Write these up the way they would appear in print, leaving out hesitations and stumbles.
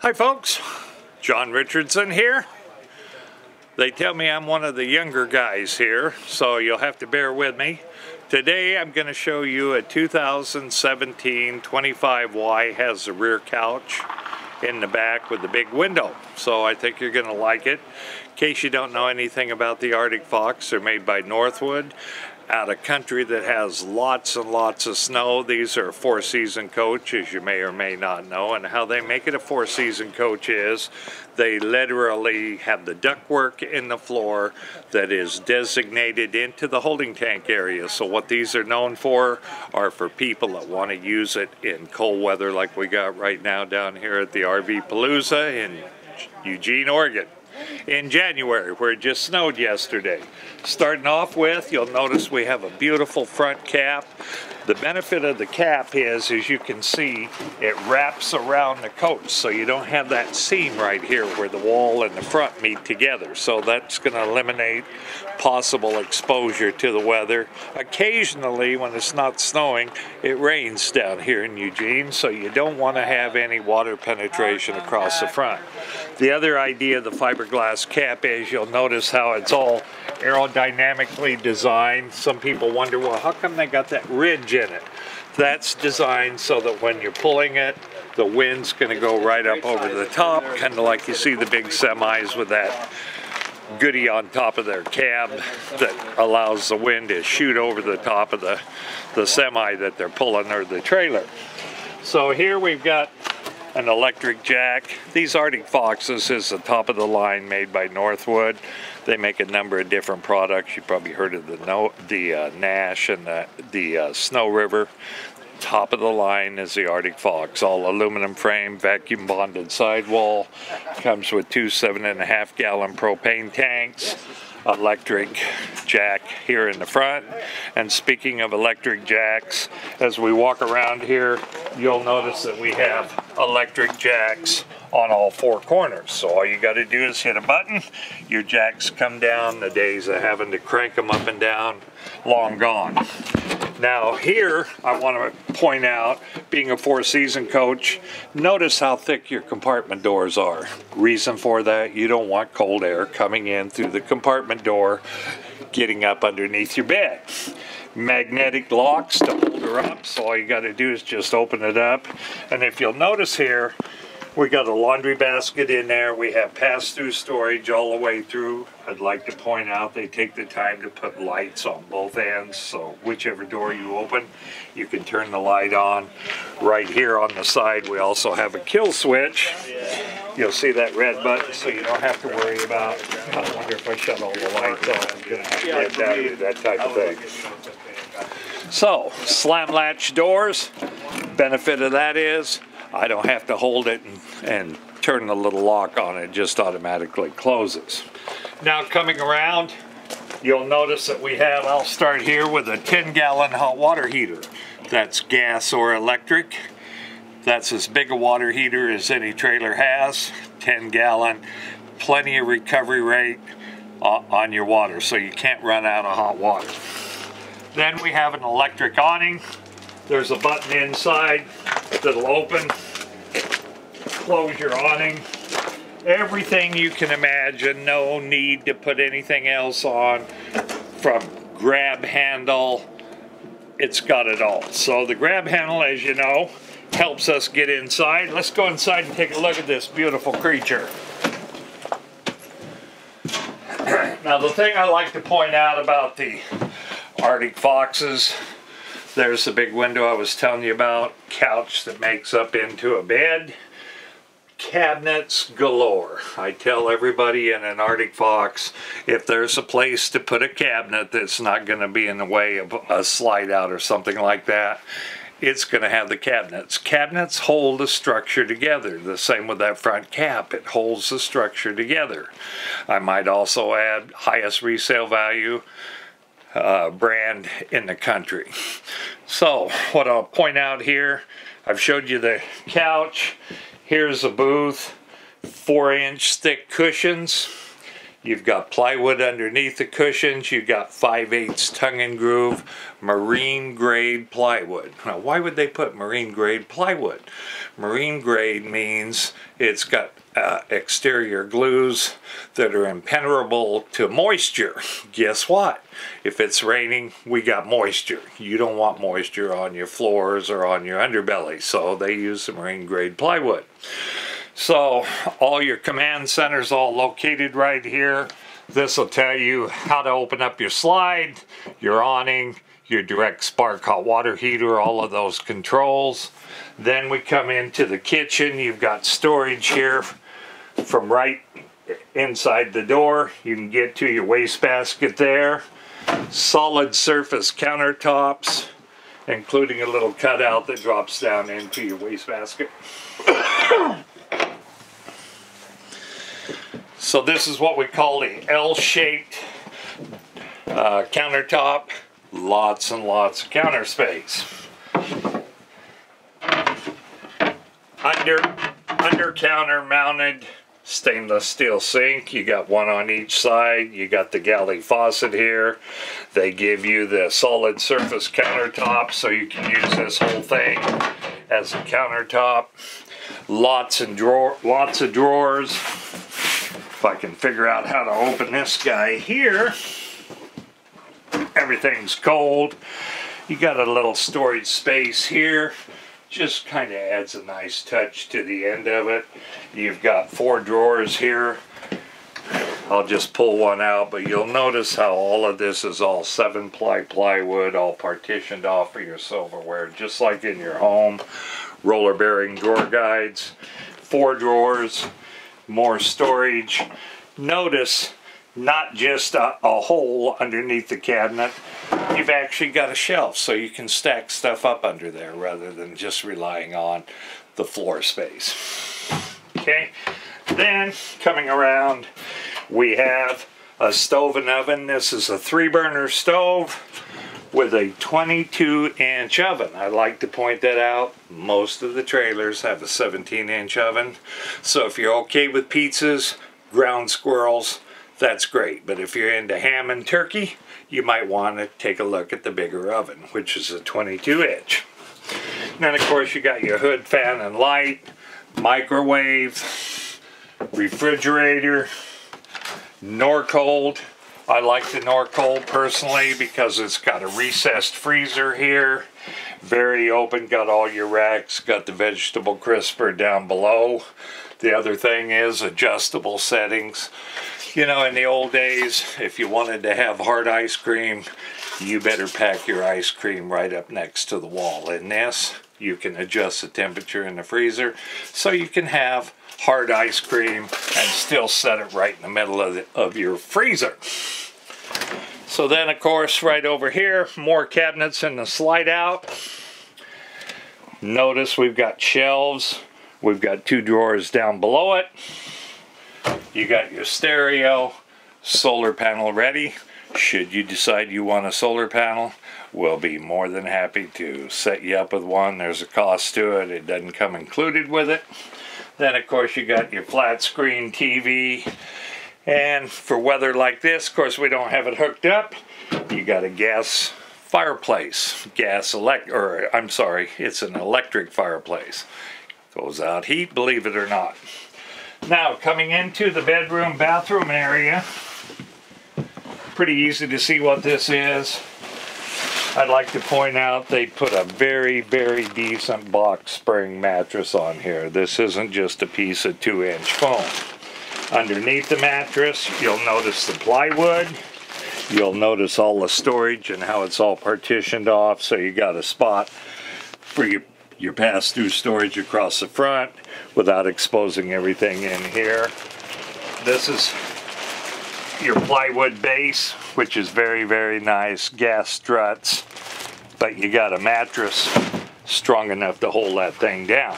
Hi folks, John Richardson here. They tell me I'm one of the younger guys here, so you'll have to bear with me. Today I'm going to show you a 2017 25Y, has a rear couch in the back with a big window. So I think you're going to like it. In case you don't know anything about the Arctic Fox, they're made by Northwood, out of country that has lots and lots of snow. These are a four-season coach, as you may or may not know. And how they make it a four-season coach is they literally have the ductwork in the floor that is designated into the holding tank area. So what these are known for are for people that want to use it in cold weather like we got right now down here at the RV Palooza in Eugene, Oregon. In January, where it just snowed yesterday. Starting off with, you'll notice we have a beautiful front cap. The benefit of the cap is, as you can see, it wraps around the coach, so you don't have that seam right here where the wall and the front meet together. So that's going to eliminate possible exposure to the weather. Occasionally, when it's not snowing, it rains down here in Eugene, so you don't want to have any water penetration across the front. The other idea of the fiberglass cap is, you'll notice how it's all aerodynamically designed. Some people wonder, well, how come they got that ridge in it? That's designed so that when you're pulling it, the wind's going to go right up over the top, kind of like you see the big semis with that goodie on top of their cab that allows the wind to shoot over the top of the semi that they're pulling, or the trailer. So here we've got an electric jack. These Arctic Foxes is the top of the line, made by Northwood. They make a number of different products. You've probably heard of the Nash and the Snow River. Top of the line is the Arctic Fox, all aluminum frame, vacuum bonded sidewall. Comes with two 7.5 gallon propane tanks. Electric jack here in the front. And speaking of electric jacks, as we walk around here, you'll notice that we have electric jacks on all four corners. So all you got to do is hit a button, your jacks come down. The days of having to crank them up and down, long gone. Now here, I want to point out, being a four-season coach, notice how thick your compartment doors are. Reason for that, you don't want cold air coming in through the compartment door, getting up underneath your bed. Magnetic locks to hold her up, so all you got to do is just open it up. And if you'll notice here, we got a laundry basket in there. We have pass-through storage all the way through. I'd like to point out they take the time to put lights on both ends, so whichever door you open, you can turn the light on. Right here on the side, we also have a kill switch. You'll see that red button, so you don't have to worry about, I wonder if I shut all the lights on, I'm going to have to get battery, that type of thing. So, slam latch doors. Benefit of that is, I don't have to hold it and turn the little lock on it, just automatically closes. Now coming around, you'll notice that we have, I'll start here with a 10-gallon hot water heater. That's gas or electric. That's as big a water heater as any trailer has, 10-gallon, plenty of recovery rate on your water, so you can't run out of hot water. Then we have an electric awning. There's a button inside that'll open, close your awning. Everything you can imagine, no need to put anything else on, from grab handle, it's got it all. So the grab handle, as you know, helps us get inside. Let's go inside and take a look at this beautiful creature. Now the thing I like to point out about the Arctic Foxes, there's the big window I was telling you about, couch that makes up into a bed, cabinets galore. I tell everybody in an Arctic Fox, if there's a place to put a cabinet that's not going to be in the way of a slide out or something like that, it's going to have the cabinets. Cabinets hold the structure together. The same with that front cap. It holds the structure together. I might also add highest resale value brand in the country. So what I'll point out here, I've showed you the couch. Here's a booth, 4-inch thick cushions. You've got plywood underneath the cushions. You've got 5/8 tongue and groove marine grade plywood. Now, why would they put marine grade plywood? Marine grade means it's got exterior glues that are impenetrable to moisture. Guess what? If it's raining, we got moisture. You don't want moisture on your floors or on your underbelly, so they use the marine grade plywood. So all your command centers all located right here. This will tell you how to open up your slide, your awning, your direct spark hot water heater, all of those controls. Then we come into the kitchen. You've got storage here from right inside the door. You can get to your wastebasket there. Solid surface countertops, including a little cutout that drops down into your wastebasket. So this is what we call the L-shaped countertop. Lots and lots of counter space. Under counter mounted stainless steel sink. You got one on each side. You got the galley faucet here. They give you the solid surface countertop, so you can use this whole thing as a countertop. Lots of drawers. If I can figure out how to open this guy here. Everything's cold. You got a little storage space here. Just kind of adds a nice touch to the end of it. You've got 4 drawers here. I'll just pull one out, but you'll notice how all of this is all 7-ply plywood, all partitioned off for your silverware, just like in your home. Roller bearing drawer guides, 4 drawers, more storage. Notice not just a hole underneath the cabinet. You've actually got a shelf, so you can stack stuff up under there rather than just relying on the floor space. Okay, then coming around, we have a stove and oven. This is a 3-burner stove with a 22-inch oven. I like to point that out. Most of the trailers have a 17-inch oven. So if you're okay with pizzas, ground squirrels, that's great. But if you're into ham and turkey, you might want to take a look at the bigger oven, which is a 22-inch. Then, of course, you got your hood, fan, and light, microwave, refrigerator, Norcold. I like the Norcold personally because it's got a recessed freezer here. Very open, got all your racks, got the vegetable crisper down below. The other thing is adjustable settings. You know, in the old days, if you wanted to have hard ice cream, you better pack your ice cream right up next to the wall. In this, you can adjust the temperature in the freezer so you can have hard ice cream and still set it right in the middle of your freezer. So then, of course, right over here, more cabinets in the slide out. Notice we've got shelves. We've got 2 drawers down below it. You got your stereo, solar panel ready. Should you decide you want a solar panel, we'll be more than happy to set you up with one. There's a cost to it. It doesn't come included with it. Then, of course, you got your flat screen TV. And for weather like this, of course, we don't have it hooked up. You got a gas fireplace. It's an electric fireplace. Goes out heat, believe it or not. Now, coming into the bedroom, bathroom area, pretty easy to see what this is. I'd like to point out they put a very, very decent box spring mattress on here. This isn't just a piece of 2-inch foam. Underneath the mattress, you'll notice the plywood. You'll notice all the storage and how it's all partitioned off, so you got a spot for your pass-through storage across the front without exposing everything in here. This is your plywood base, which is very, very nice. Gas struts, but you got a mattress strong enough to hold that thing down.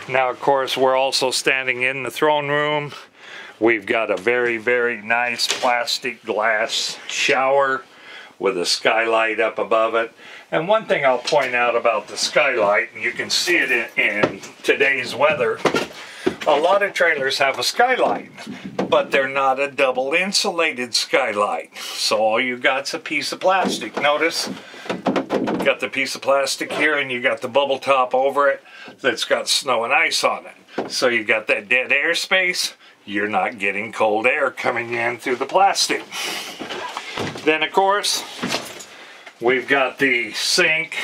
Now, of course, we're also standing in the throne room. We've got a very, very nice plastic glass shower with a skylight up above it. And one thing I'll point out about the skylight, and you can see it in today's weather, a lot of trailers have a skylight, but they're not a double insulated skylight. So all you got's a piece of plastic. Notice, you got the piece of plastic here and you got the bubble top over it that's got snow and ice on it. So you got that dead air space. You're not getting cold air coming in through the plastic. Then of course, we've got the sink.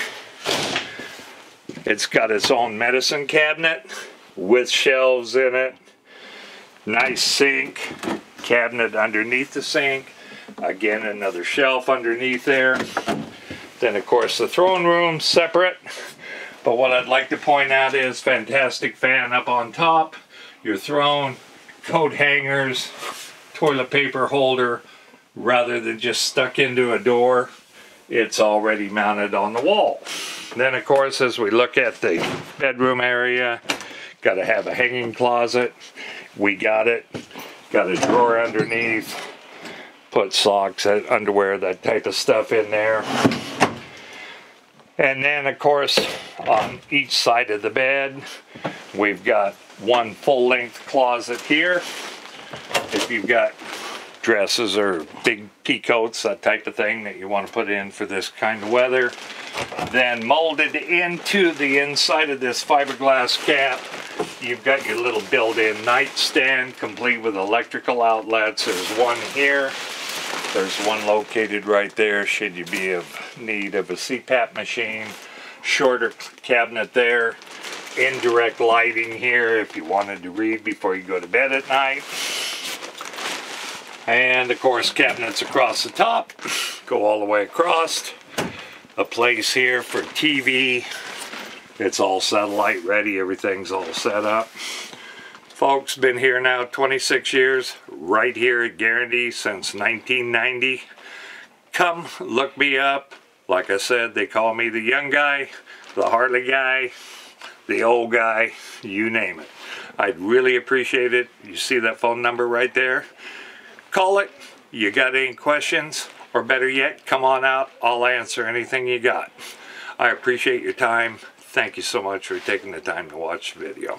It's got its own medicine cabinet with shelves in it. Nice sink, cabinet underneath the sink. Again, another shelf underneath there. Then of course the throne room separate. But what I'd like to point out is fantastic fan up on top. Your throne, coat hangers, toilet paper holder. Rather than just stuck into a door, it's already mounted on the wall. Then of course, as we look at the bedroom area, got to have a hanging closet. We got it. Got a drawer underneath. Put socks, underwear, that type of stuff in there. And then of course, on each side of the bed, we've got one full-length closet here. If you've got dresses or big peacoats, that type of thing that you want to put in for this kind of weather. Then molded into the inside of this fiberglass cap, you've got your little built-in nightstand complete with electrical outlets. There's one here. There's one located right there should you be in need of a CPAP machine. Shorter cabinet there. Indirect lighting here if you wanted to read before you go to bed at night. And of course cabinets across the top. Go all the way across. A place here for TV. It's all satellite ready. Everything's all set up. Folks, been here now 26 years, right here at Guarantee since 1990. Come look me up. Like I said, they call me the young guy, the Harley guy, the old guy, you name it. I'd really appreciate it. You see that phone number right there? Call it. You got any questions? Or better yet, come on out. I'll answer anything you got. I appreciate your time. Thank you so much for taking the time to watch the video.